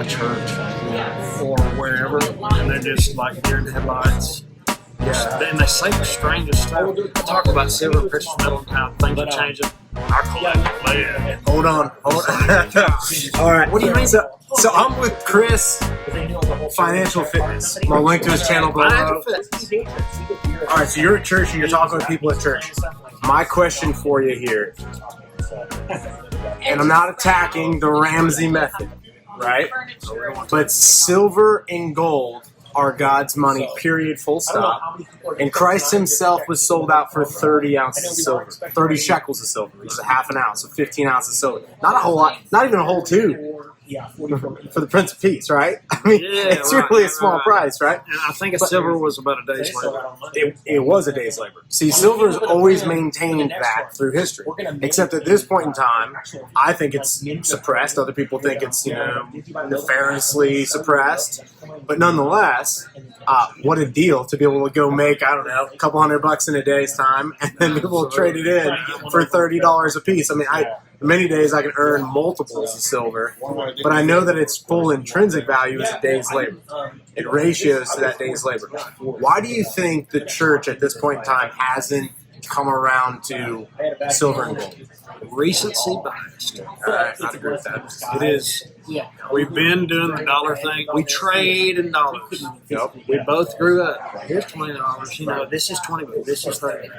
a church or wherever, and they're just like deer in the headlights. Yeah, and they say the strangest stuff. Talk about silver, precious metal, and how things are changing. Our collective land. Hold on. All right. What do you mean? So I'm with Chris, Financial Fitness. I'll link to his channel below. Financial Fitness. All right, so you're at church and you're talking with people at church. My question for you here, and I'm not attacking the Ramsey method, right? But silver and gold are God's money, period, full stop. And Christ himself was sold out for 30 ounces of silver, 30 shekels of silver, which is a half an ounce, so 15 ounces of silver. Not a whole lot, not even a whole tube for the Prince of Peace, right? I mean, it's really a small price, right? And I think a silver was about a day's labor. It was a day's labor. See, silver's always maintained that through history. Except at this point in time, I think it's suppressed. Other people think it's, nefariously suppressed. But nonetheless, what a deal to be able to go make, I don't know, a couple $100 in a day's time, and then people trade it in for $30 a piece. I mean, many days I can earn multiples of silver, but I know that its full intrinsic value is a day's labor. It ratios to that day's labor. Why do you think the church at this point in time hasn't come around to silver and gold? Recency biased. I'd agree with that. It is. We've been doing the dollar thing. We trade in dollars. Yep. We both grew up. Here's $20. This is $20. This is $30.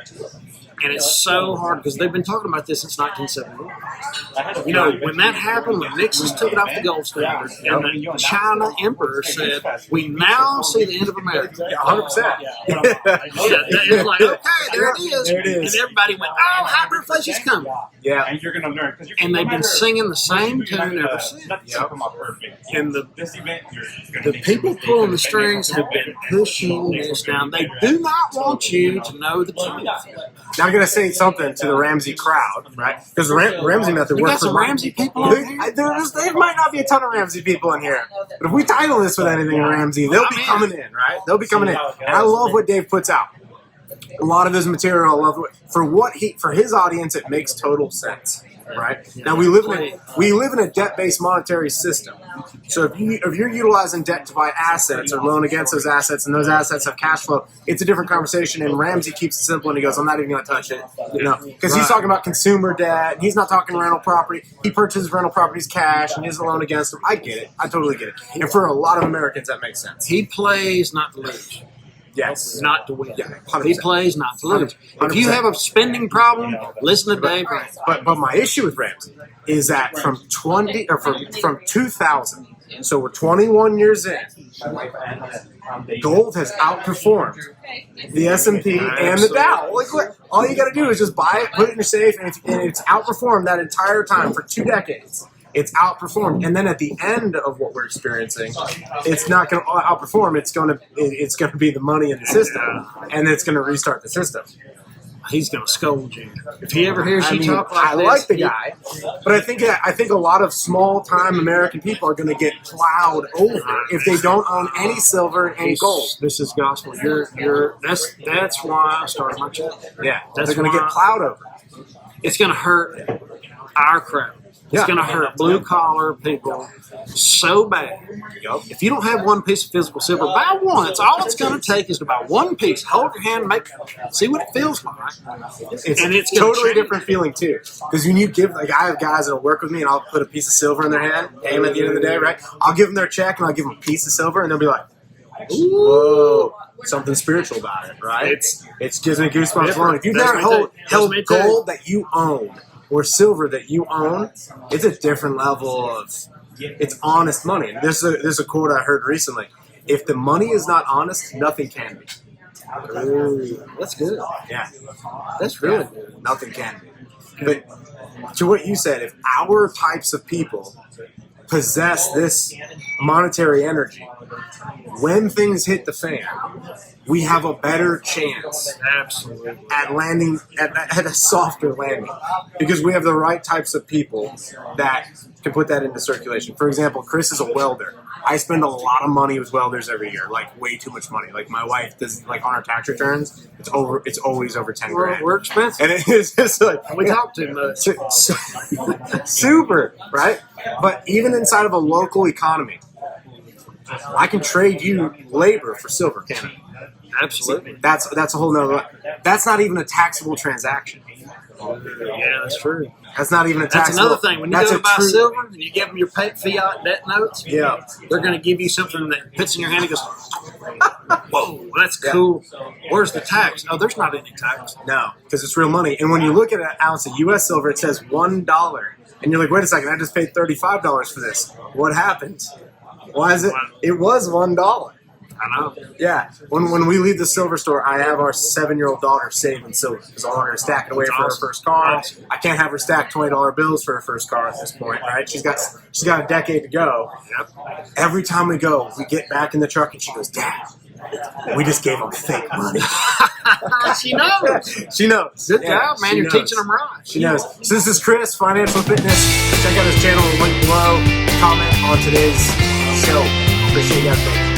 And it's so hard because they've been talking about this since 1971. When that happened, when Nixon took it off the gold standard, and the China emperor said, "We now see the end of America." 100%. It's like, okay, there it is. There it is. And everybody went, "Oh, hyperinflation's coming." Yeah. And they've been singing the same tune ever since. And the people pulling the strings have been pushing this down. They do not want you to know the truth. Now I'm going to say something to the Ramsey crowd, right? Because the Ramsey method You got works. some Ramsey people over here? There might not be a ton of Ramsey people in here. But if we title this with anything Ramsey, they'll be coming in, right? They'll be coming in. And I love what Dave puts out. A lot of his material, I love it. For his audience, it makes total sense, right? Now we live in a debt-based monetary system. So if you're utilizing debt to buy assets or loan against those assets, and those assets have cash flow, it's a different conversation. And Ramsey keeps it simple, and he goes, "I'm not even going to touch it," because he's talking about consumer debt. And he's not talking rental property. He purchases rental properties cash, and he has a loan against them. I get it. I totally get it. And for a lot of Americans, that makes sense. He plays not to lose. Yes. Not to win. Yeah, he plays not to lose. If you have a spending problem, listen to Dave Ramsey. But my issue with Ramsey is that from 2000, so we're 21 years in, gold has outperformed the S&P and the Dow. All you got to do is just buy it, put it in your safe, and it's outperformed that entire time for 2 decades. It's outperformed, and then at the end of what we're experiencing, it's not going to outperform. It's going to be the money in the system, and it's going to restart the system. He's going to scold you if he ever hears you talk like I this. like the guy, but I think a lot of small-time American people are going to get plowed over if they don't own any silver and any gold. This is gospel. That's why I started my channel. Yeah, they're going to get plowed over. It's going to hurt our crowd. It's going to hurt blue-collar people so bad. If you don't have one piece of physical silver, buy one. It's all it's going to take is to buy one piece. Hold your hand, see what it feels like. It's totally different feeling, too. Because when you give, I have guys that will work with me, and I'll put a piece of silver in their hand, pay them at the end of the day, right? I'll give them their check, and I'll give them a piece of silver, and they'll be like, "Whoa, something spiritual about it," right? It gives me goosebumps. If you've never held gold that you own, or silver that you own, it's a different level of, it's honest money. There's a quote I heard recently. If the money is not honest, nothing can be. Ooh, that's good. Yeah. That's really good. Nothing can be. But to what you said, if our types of people possess this monetary energy, when things hit the fan, we have a better chance at landing at a softer landing because we have the right types of people that can put that into circulation. For example, Chris is a welder. I spend a lot of money with welders every year, like way too much money. Like my wife does, like on our tax returns, it's always over 10 grand. We're expensive, and it is just like we talk too much. Super, right? But even inside of a local economy, I can trade you labor for silver, can I? Absolutely. That's a whole nother. That's not even a taxable transaction. Yeah, that's true. That's not even a That's taxable. another thing. When you go to buy silver and you give them your fiat debt notes, Yeah. they're going to give you something that fits in your hand and goes, whoa, that's cool. Where's the tax? Oh, there's not any tax. No, because it's real money. And when you look at an ounce of U.S. silver, it says $1. And you're like, wait a second, I just paid $35 for this. What happened? Why is it? It was $1. I know. Yeah. When we leave the silver store, I have our 7-year-old daughter saving silver because I want her to stack it away for her first car. Awesome. I can't have her stack $20 bills for her first car at this point, right? She's got a decade to go. Yep. Every time we go, we get back in the truck and she goes, Dad, we just gave them fake money. She knows. She knows. Good job, man. You're teaching them right. She knows. So this is Chris, Financial Fitness. Check out his channel, link below. Comment on today's show. Appreciate you guys.